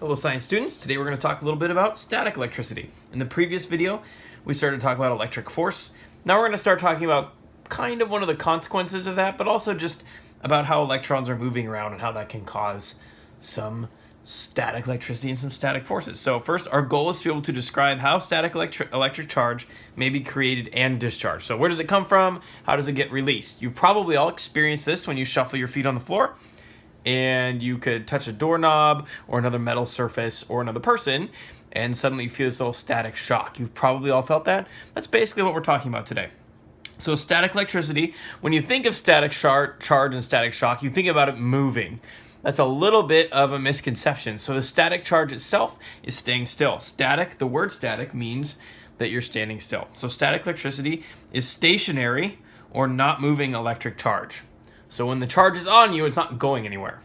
Hello science students, today we're going to talk a little bit about static electricity. In the previous video we started to talk about electric force. Now we're going to start talking about kind of one of the consequences of that, but also just about how electrons are moving around and how that can cause some static electricity and some static forces. So first, our goal is to be able to describe how static electric charge may be created and discharged. So where does it come from? How does it get released? You've probably all experienced this when you shuffle your feet on the floor and you could touch a doorknob or another metal surface or another person and suddenly you feel this little static shock. You've probably all felt that. That's basically what we're talking about today. So static electricity, when you think of static charge and static shock, you think about it moving. That's a little bit of a misconception. So the static charge itself is staying still. Static, the word static means that you're standing still. So static electricity is stationary or not moving electric charge. So when the charge is on you, it's not going anywhere.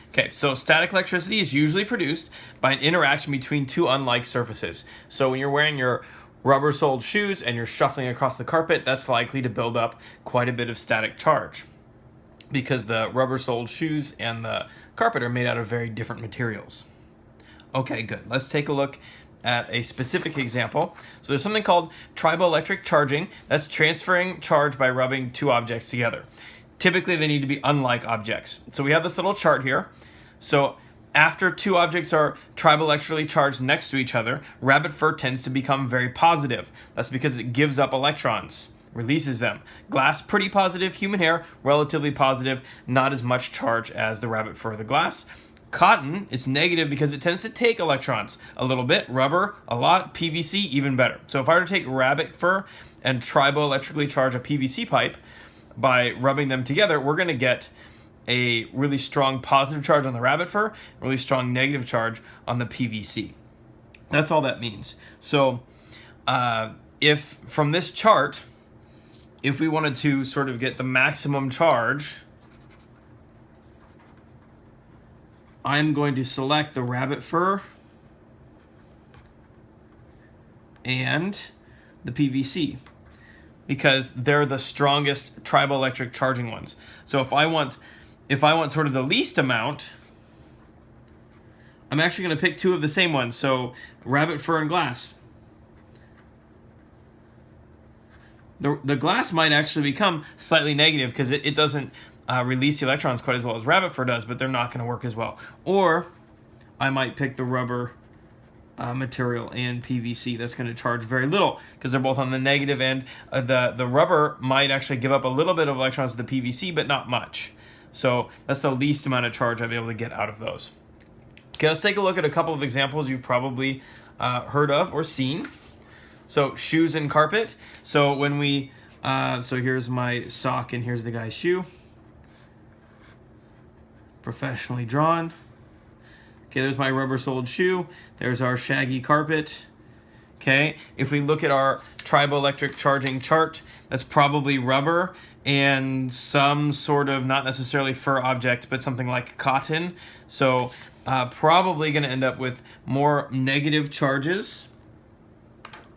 Okay, so static electricity is usually produced by an interaction between two unlike surfaces. So when you're wearing your rubber-soled shoes and you're shuffling across the carpet, that's likely to build up quite a bit of static charge because the rubber-soled shoes and the carpet are made out of very different materials. Okay, good. Let's take a look at a specific example. So there's something called triboelectric charging. That's transferring charge by rubbing two objects together. Typically, they need to be unlike objects. So we have this little chart here. So after two objects are triboelectrically charged next to each other, rabbit fur tends to become very positive. That's because it gives up electrons, releases them. Glass, pretty positive. Human hair, relatively positive. Not as much charge as the rabbit fur of the glass. Cotton, it's negative because it tends to take electrons a little bit. Rubber, a lot. PVC, even better. So if I were to take rabbit fur and triboelectrically charge a PVC pipe, by rubbing them together, we're going to get a really strong positive charge on the rabbit fur, really strong negative charge on the PVC. That's all that means. So if from this chart, if we wanted to sort of get the maximum charge, I'm going to select the rabbit fur and the PVC, because they're the strongest triboelectric charging ones. So if I want sort of the least amount, I'm actually going to pick two of the same ones. So rabbit fur and glass. The glass might actually become slightly negative because it doesn't release the electrons quite as well as rabbit fur does, but they're not going to work as well. Or I might pick the rubber material and PVC. That's going to charge very little because they're both on the negative end. The rubber might actually give up a little bit of electrons to the PVC, but not much. So that's the least amount of charge I'll be able to get out of those. Okay, let's take a look at a couple of examples you've probably heard of or seen. So shoes and carpet. So when we, so here's my sock and here's the guy's shoe. Professionally drawn. Okay, there's my rubber-soled shoe. There's our shaggy carpet. Okay, if we look at our triboelectric charging chart, that's probably rubber and some sort of, not necessarily fur object, but something like cotton. So probably going to end up with more negative charges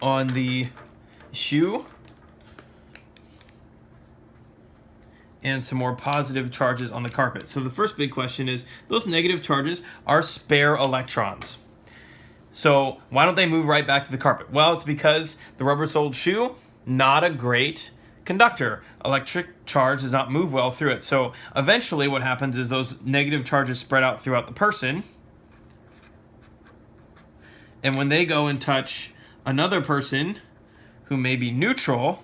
on the shoe and some more positive charges on the carpet. So the first big question is, those negative charges are spare electrons. So why don't they move right back to the carpet? Well, it's because the rubber-soled shoe, not a great conductor. Electric charge does not move well through it. So eventually what happens is those negative charges spread out throughout the person. And when they go and touch another person who may be neutral,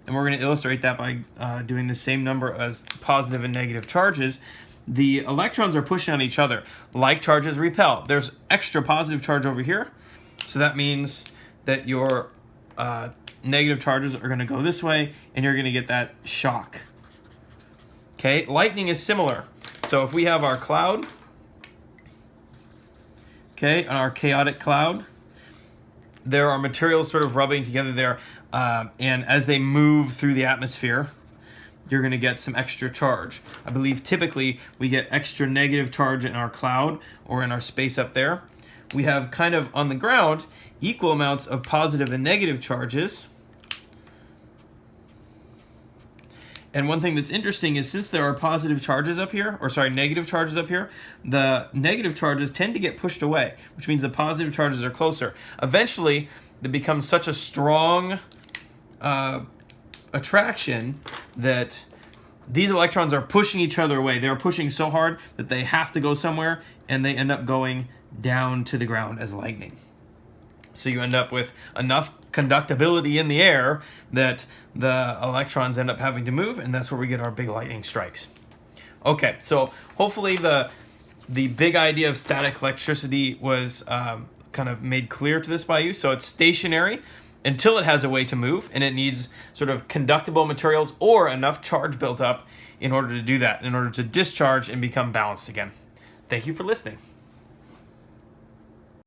and we're going to illustrate that by doing the same number of positive and negative charges, the electrons are pushing on each other. Like charges repel. There's extra positive charge over here, so that means that your negative charges are going to go this way, and you're going to get that shock. Okay, lightning is similar. So if we have our cloud, okay, our chaotic cloud, there are materials sort of rubbing together there, and as they move through the atmosphere, you're going to get some extra charge. I believe typically we get extra negative charge in our cloud or in our space up there. We have kind of on the ground equal amounts of positive and negative charges. And one thing that's interesting is since there are positive charges up here, or sorry, negative charges up here, the negative charges tend to get pushed away, which means the positive charges are closer. Eventually, they become such a strong attraction that these electrons are pushing each other away. They're pushing so hard that they have to go somewhere, and they end up going down to the ground as lightning. So you end up with enough conductibility in the air that the electrons end up having to move, and that's where we get our big lightning strikes. Okay, so hopefully the big idea of static electricity was kind of made clear to this by you. So it's stationary until it has a way to move, and it needs sort of conductible materials or enough charge built up in order to do that, in order to discharge and become balanced again. Thank you for listening.